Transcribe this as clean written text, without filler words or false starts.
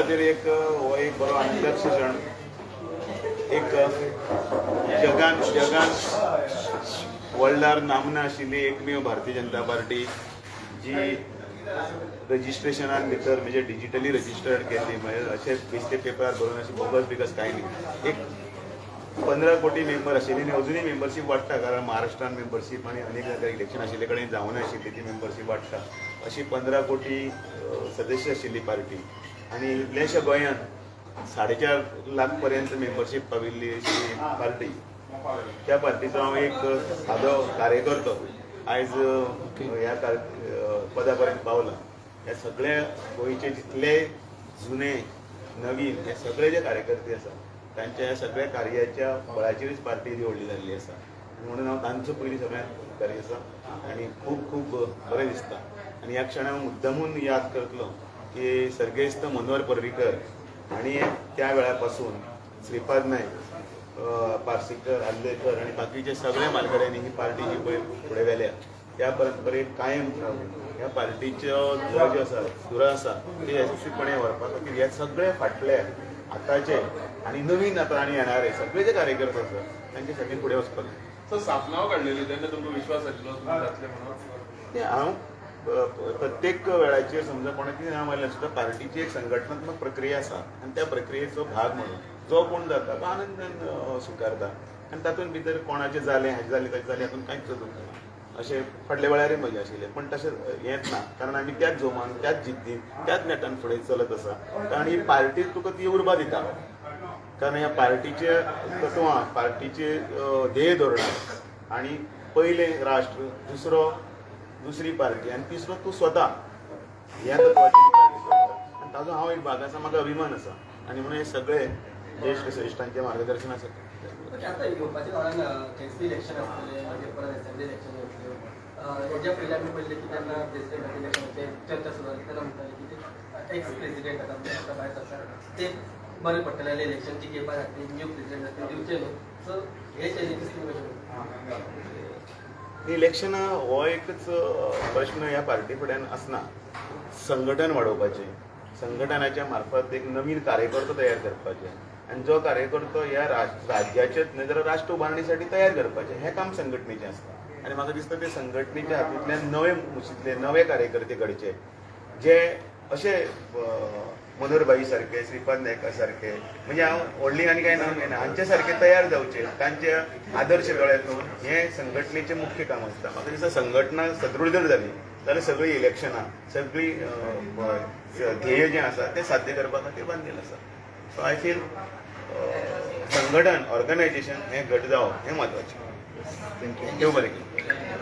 खातीर एक हो एक बरो आनंदाचो क्षण. एक जगान वर्ल्डार नामना आशिल्ली एकमेव भारतीय जनता पार्टी जी रजिस्ट्रेशनान भितर म्हणजे डिजिटली रजिस्टर्ड केल्ली. म्हणजे अशें बेश्टे पेपरार बरोवन अशें बोगस बिगस कांय न्ही. एक 15 कोटी मेंबर आशिल्ली आनी अजुनूय मेंबरशीप वाडटा, कारण महाराष्ट्रान मेंबरशीप आनी अनेक जाग्यार इलेक्शन आशिल्ले कडेन जावना आशिल्ली ती मेंबरशीप वाडटा. अशी 15 कोटी सदस्य आशिल्ली पार्टी आनी इतलेशा गोंयान 4.5 लाख पर्यंत मेंबरशीप पाविल्ली अशी पार्टी. त्या पार्टीचो हांव एक सादो कार्यकर्तो आयज ह्या पदा पर्यंत पावला. ह्या सगळ्या गोंयचे जितले जुने नवीन हे सगळे जे कार्यकर्ते आसा तांच्या ह्या सगळ्या कार्याच्या बळाचेरच पार्टी ही व्हडली जाल्ली आसा. म्हणून हांव तांचो पयलीं सगळ्यांत कार्य आसा आनी खूब खूब बरें दिसता. आनी ह्या क्षणाक हांव मुद्दामून याद करतलो की सर्गेस्त मनोहर पर्रीकर आनी त्या वेळा पासून श्रीपाद नायक, पार्सेकर, आल्लेकर आनी बाकीचे सगळे मालगड्यांनी ही पार्टी जी पळय फुडें व्हेल्या त्या परंपरेक कायम ह्या पार्टीचो जो आसा धुरो आसा ते यशस्वीपणे व्हरपा खातीर हे सगळे फाटले आतांचे आनी नवीन आतां आनी येणारे सगळे जे कार्यकर्ते आसा तांचे खातीर फुडें वचपाक सो स्थापनाव काडलेली तेन्ना तुमकां विश्वास आशिल्लो तुमी जातले म्हणून? ते हांव प्रत्येक वेळाचेर समजा कोणाकी नांव आयलें सुद्दां पार्टीची एक संघटनात्मक प्रक्रिया आसा आनी त्या प्रक्रियेचो भाग म्हणून जो कोण जाता तो आनंदान स्विकारता. आनी तातूंत भितर कोणाचें जालें हाचें जालें ताचें जालें हातूंत कांयच दुख ना. अशें फाटल्या वेळारय म्हजें आशिल्लें, पण तशें हेंच ना, कारण आमी त्याच जोमान त्याच जिद्दीन त्याच नेटान फुडें चलत आसा. कारण ही पार्टी तुका ती उर्बा दिता, कारण ह्या पार्टीचे तत्वां, पार्टीचे ध्येय धोरणां आनी पयलें राष्ट्र, दुसरी पार्टी आनी तिसरो तूं स्वता ह्या तत्वाचेर पार्टी चलता. आनी ताजो हांव एक भाग आसा, म्हाका अभिमान आसा. आनी म्हणून हे सगळे ज्येश्ठ श्रेश्ठांचें मार्गदर्शन आसा. आता येवपाच्या काळात एसपी इलेक्शन आसतलें, मागीर परत असेंब्ली इलेक्शन येतल्यो. हेज्या पयलीं आमी पळयलें की तेन्ना प्रेसिडेंट इलेक्शनाचे चर्चा सुरू जाली तेन्ना म्हणटाले की ते एक्स प्रेसिडेंट आतां भायर आसा ते बरें पडटलें इलेक्शन जिखेवपा खातीर, न्यू प्रेसिडेंट आसा ते दिवचे न्हू. सो हे चॅलेंजीस तुमी कशें? इलेक्शनां हो एकच प्रश्न ह्या पार्टी फुड्यान आसना. संघटन वाडोवपाचें, संघटनाच्या मार्फत एक नवीन कार्यकर्तो तयार करपाचे आनी जो कार्यकर्तो ह्या राज्याचेच न्हय जाल्यार राष्ट्र उबारणीसाठी तयार करपाचें हें काम संघटनेचें आसता. आनी म्हाका दिसता ते संघटनेच्या हातूंतल्यान नवे मुशींतले नवे कार्यकर्ते घडचे जे अशे मनोहरभाई सारके, श्रीपाद नायका सारके, म्हणजे हांव व्हडली आनी कांय नांव घेयना, हांचे सारके तयार जावचे, तांचे आदर्श गळ्यांत घेवन हें संघटनेचें मुख्य काम आसता. म्हाका दिसता संघटना सदृढ जर जाली जाल्यार सगळीं इलेक्शनां, सगळीं ध्येय जें आसा तें साध्य करपा खातीर बांदिल्लें आसा. सो आय फील संघटन, ऑर्गनायजेशन हें घट जावप हें म्हत्वाचें. देव बरें करूं.